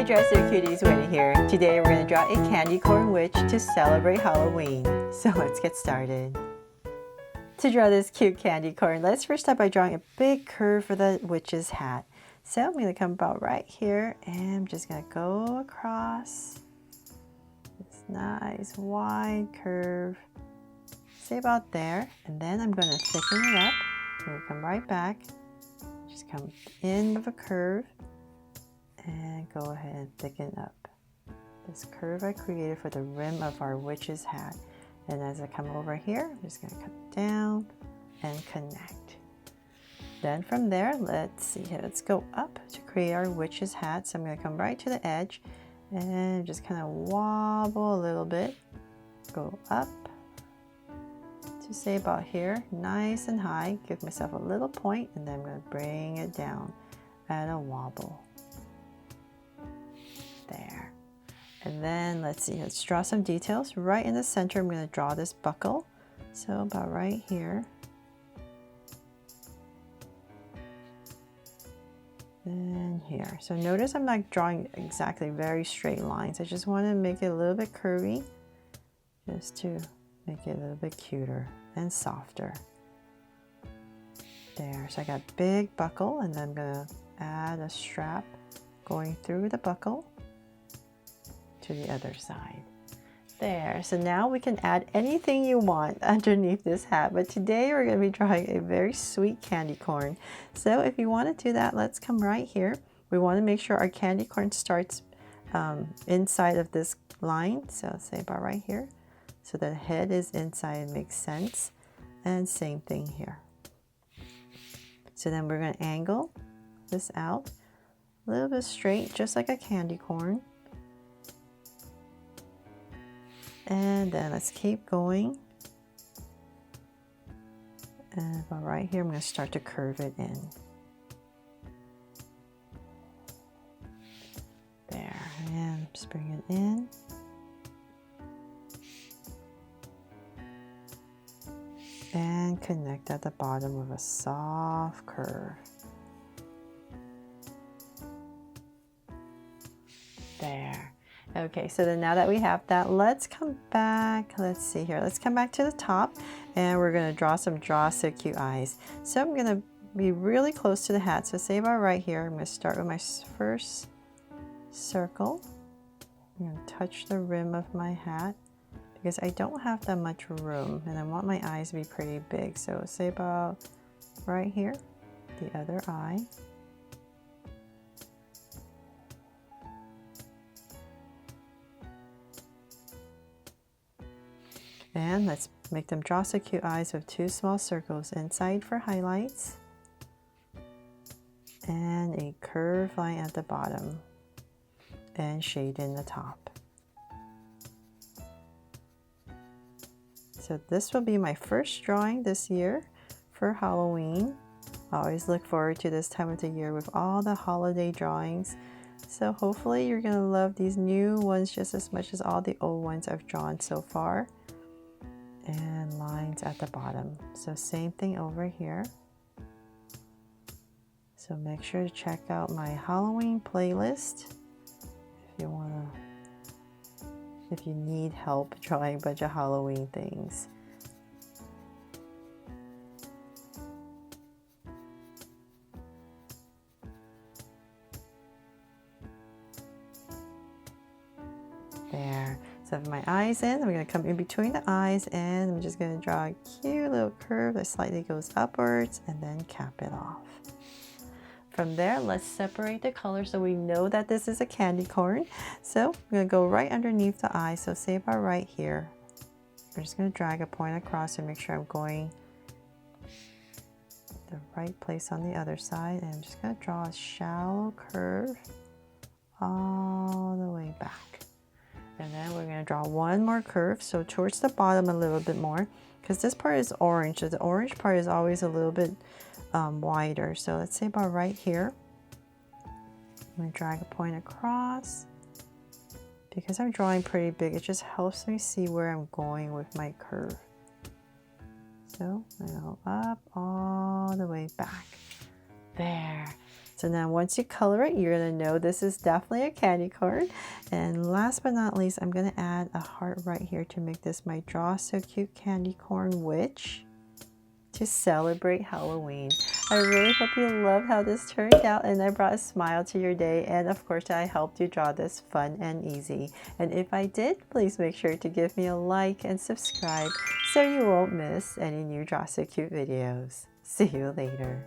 Hi Dress Your Cuties, Winnie here. Today we're going to draw a candy corn witch to celebrate Halloween. So let's get started. To draw this cute candy corn, let's first start by drawing a big curve for the witch's hat. So I'm going to come about right here and I'm just going to go across this nice wide curve. Say about there, and then I'm going to thicken it up. I'm going to come right back, just come in with a curve. And go ahead and thicken up this curve I created for the rim of our witch's hat. And as I come over here, I'm just going to come down and connect. Then from there, let's go up to create our witch's hat. So I'm going to come right to the edge and just kind of wobble a little bit. Go up to say about here, nice and high. Give myself a little point, and then I'm going to bring it down at a wobble. There. And then let's draw some details. Right in the center, I'm going to draw this buckle. So about right here. And here. So notice I'm not drawing exactly very straight lines. I just want to make it a little bit curvy, just to make it a little bit cuter and softer. There. So I got big buckle, and then I'm going to add a strap going through the buckle to the other side. There. So now we can add anything you want underneath this hat, but today we're going to be drawing a very sweet candy corn. So if you want to do that, let's come right here. We want to make sure our candy corn starts inside of this line. So say about right here, so the head is inside. Makes sense. And same thing here. So then we're going to angle this out a little bit straight, just like a candy corn. And then let's keep going. And about right here, I'm going to start to curve it in. There, and just bring it in. And connect at the bottom with a soft curve. There. Okay, so then now that we have that, let's come back. Let's see here. Let's come back to the top, and we're going to draw so cute eyes. So I'm going to be really close to the hat. So say about right here, I'm going to start with my first circle. I'm going to touch the rim of my hat because I don't have that much room, and I want my eyes to be pretty big. So say about right here, the other eye. And let's make them draw so cute eyes with two small circles inside for highlights and a curved line at the bottom and shade in the top. So this will be my first drawing this year for Halloween. I always look forward to this time of the year with all the holiday drawings. So hopefully you're going to love these new ones just as much as all the old ones I've drawn so far. And lines at the bottom. So same thing over here. So make sure to check out my Halloween playlist if you need help drawing a bunch of Halloween things. There. So I have my eyes in. I'm going to come in between the eyes, and I'm just going to draw a cute little curve that slightly goes upwards and then cap it off. From there, let's separate the color so we know that this is a candy corn. So I'm going to go right underneath the eye. So say about right here. I'm just going to drag a point across and make sure I'm going the right place on the other side. And I'm just going to draw a shallow curve all the way back. And then we're going to draw one more curve, so towards the bottom a little bit more, because this part is orange, so the orange part is always a little bit wider. So let's say about right here. I'm going to drag a point across. Because I'm drawing pretty big, it just helps me see where I'm going with my curve. So I go up all the way back. There. So now once you color it, you're going to know this is definitely a candy corn. And last but not least, I'm going to add a heart right here to make this my Draw So Cute Candy Corn Witch to celebrate Halloween. I really hope you love how this turned out and I brought a smile to your day, and of course I helped you draw this fun and easy. And if I did, please make sure to give me a like and subscribe so you won't miss any new Draw So Cute videos. See you later.